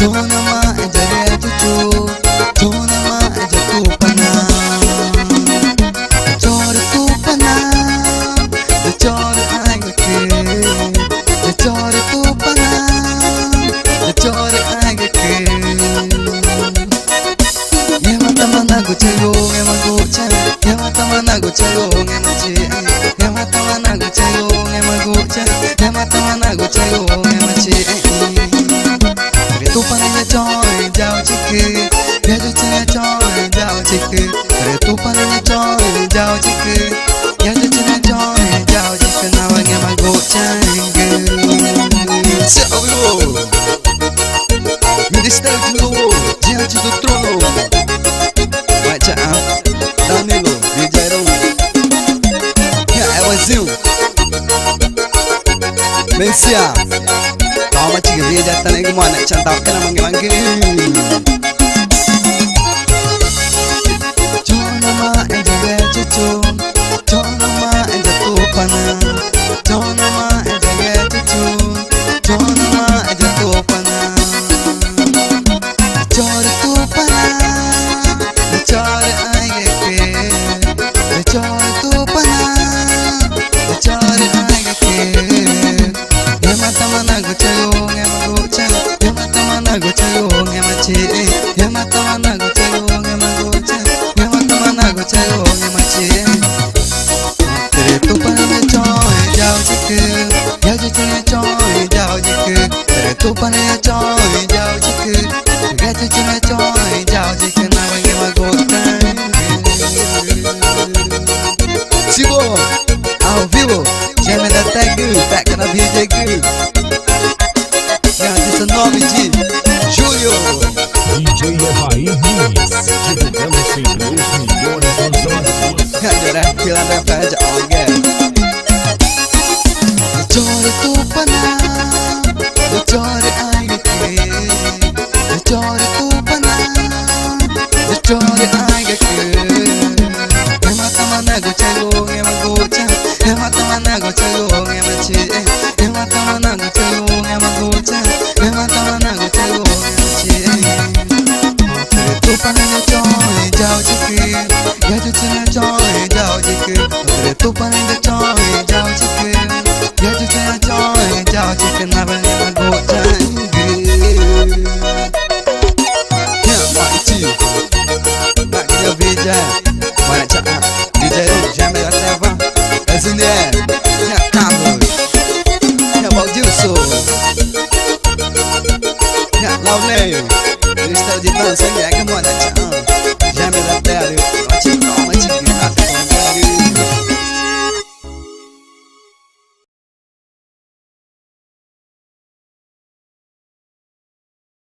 Tonama jare chuchu, tonama jatu pana, chor tu pana, chor aigake, chor tu pana, chor aigake. Yema tamana guchayo, yema gucha, yema tamana guchayo, yema chi, yema tamana guchayo, yema gucha, yema tamana guchayo, yema chi. Tu pananya choy jao chike, yajo chaya choy jao chike. Tu pananya choy jao chike, yajo chaya choy jao chike. Nawa ngema gochange. Céu vivo, Ministério de Louvor, diante do trono. Vai tchau, Danilo, DJ Raul. É o Azil. Mencia. Calma, tia, dia jatuh naik kemana? Cantik kena manggil-manggil. Tonama jare chuchu, tonama jatu pana, tonama jare chuchu, tonama jatu pana. Chor tu pana, chor aigake, chor tu pana, chor aigake. Yema tamana guchayo, yema gucha, yema tamana guchayo, yema chi, yema tamana guchayo, yema gucha, yema tamana guchayo, yema chi. Tere tu pana choy jao chike, yajo chaya choy jao chike. Tere tu pana choy jao chike, yajo chaya choy jao chike. Nawa ngema gochange. Sigo, ao vivo, gêmea da Tag, pega na DJ Gui. Dia 19 de julho. DJ Evair Nunes, divulgando sem 2 milhões de usuários. Galera, pela da fede, alguém. Chore tu pana, chore aigake, chore tu pana, chore aigake. Yema tamana guchayo, yema gucha, yema tamana guchayo, yema chi, yema tamana guchayo, yema gucha, yema tamana guchayo, yema chi. Tere tu pana choy jao chike, yajo chaya choy jao chike. Tere tu pana choy jao chike, yajo chaya choy jao chike. Nawa